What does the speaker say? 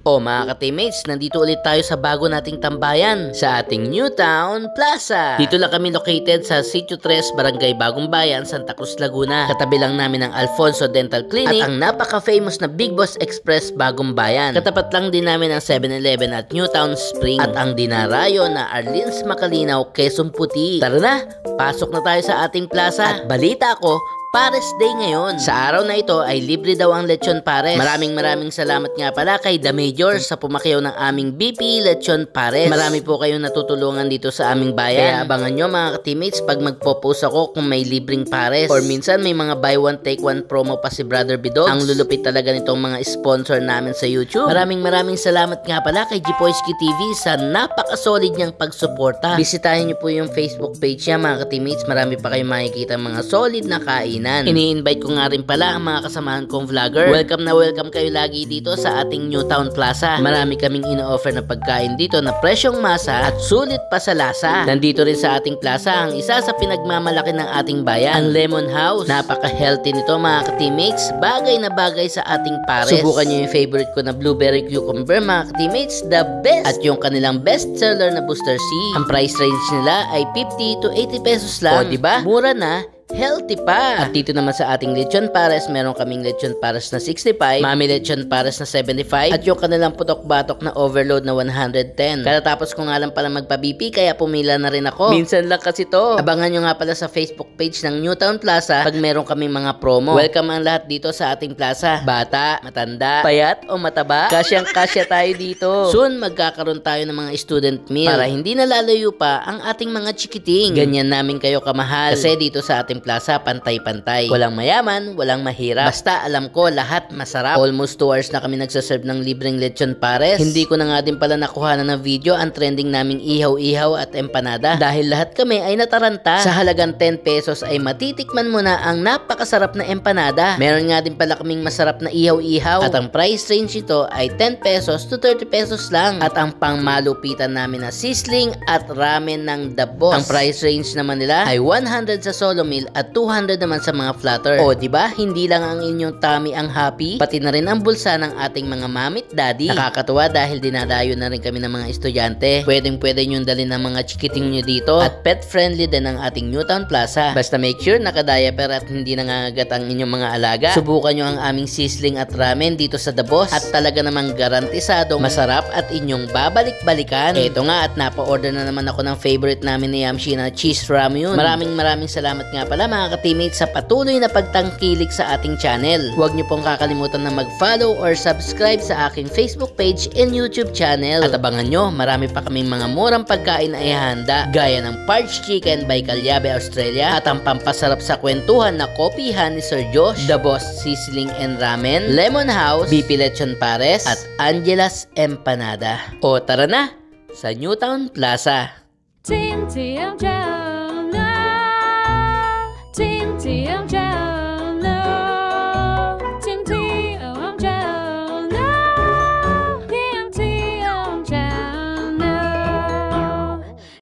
O mga ka-teammates, nandito ulit tayo sa bago nating tambayan sa ating Newtown Plaza. Dito lang kami located sa Sitio 3, Barangay Bagong Bayan, Santa Cruz, Laguna. Katabi lang namin ang Alfonso Dental Clinic at ang napaka-famous na Big Boss Express Bagong Bayan. Katapat lang din namin ang 7-Eleven at Newtown Spring at ang dinarayo na Arlene's Macalinaw, Quezon Puti. Tara na, pasok na tayo sa ating plaza. At balita ko, Pares Day ngayon. Sa araw na ito ay libre daw ang lechon pares. Maraming salamat nga pala kay The Major sa pumakyaw ng aming BP Lechon Pares. Marami po kayong natutulungan dito sa aming bayan. Kaya abangan nyo mga ka-teammates pag magpo-post ako kung may libreng pares. Or minsan may mga buy one take one promo pa si Brother Bidogs. Ang lulupit talaga nitong mga sponsor namin sa YouTube. Maraming salamat nga pala kay Jipoyski TV sa napaka-solid niyang pagsuporta. Bisitahin nyo po yung Facebook page niya mga ka-teammates. Marami pa kayong makikita mga solid na kain. Ini-invite ko nga rin pala ang mga kasamahan kong vlogger. Welcome kayo lagi dito sa ating Newtown Plaza. Marami kaming ino-offer na pagkain dito na presyong masa at sulit pa sa lasa. Nandito rin sa ating plaza ang isa sa pinagmamalaki ng ating bayan, ang Lemon House. Napaka-healthy nito mga ka-teammates. Bagay na bagay sa ating pares. Subukan nyo yung favorite ko na blueberry cucumber mga ka-teammates. The best! At yung kanilang best seller na Booster C. Ang price range nila ay 50 to 80 pesos lang. O diba? Mura na, healthy pa. At dito naman sa ating lechon pares, meron kaming lechon pares na 65, mami lechon pares na 75, at yung kanilang putok-batok na overload na 110. Katatapos ko nga lang pala magpa-BP, kaya pumila na rin ako. Minsan lang kasi to. Abangan nyo nga pala sa Facebook page ng Newtown Plaza pag meron kaming mga promo. Welcome ang lahat dito sa ating plaza. Bata, matanda, payat o mataba, kasyang-kasya tayo dito. Soon, magkakaroon tayo ng mga student meal para hindi nalalayo pa ang ating mga chikiting. Ganyan namin kayo kamahal. Kasi dito sa ating plaza, pantay-pantay. Walang mayaman, walang mahirap. Basta alam ko, lahat masarap. Almost 2 hours na kami nagsaserve ng libreng lechon pares. Hindi ko na nga din pala nakuha na ng video ang trending naming ihaw-ihaw at empanada. Dahil lahat kami ay nataranta. Sa halagang 10 pesos ay matitikman mo na ang napakasarap na empanada. Meron nga din pala kaming masarap na ihaw-ihaw. At ang price range ito ay 10 pesos to 30 pesos lang. At ang pangmalupitan namin na sizzling at ramen ng The Boss. Ang price range naman nila ay 100 sa solo meal at 200 naman sa mga flatter. O diba, hindi lang ang inyong tummy ang happy, pati na rin ang bulsa ng ating mga mamit daddy. Nakakatuwa dahil dinadayo na rin kami ng mga estudyante. Pwede nyong dalhin ng mga chikiting nyo dito. At pet friendly din ang ating Newtown Plaza. Basta make sure nakadiaper at hindi nangangagat ang inyong mga alaga. Subukan nyo ang aming sizzling at ramen dito sa The Boss. At talaga namang garantisadong masarap at inyong babalik-balikan. Eto nga, at napa-order na naman ako ng favorite namin ni Yamshi na cheese ramyun. Maraming salamat nga pala mga ka-teammates sa patuloy na pagtangkilik sa ating channel. Huwag niyo pong kakalimutan na mag-follow or subscribe sa aking Facebook page and YouTube channel. At abangan nyo, marami pa kaming mga murang pagkain na ihanda gaya ng parched chicken by Calyabe, Australia, at ang pampasarap sa kwentuhan na kopihan ni Sir Josh, The Boss Sizzling and Ramen, Lemon House, BP Lechon Pares, at Angela's Empanada. O tara na sa Newtown Plaza. Team TMJ.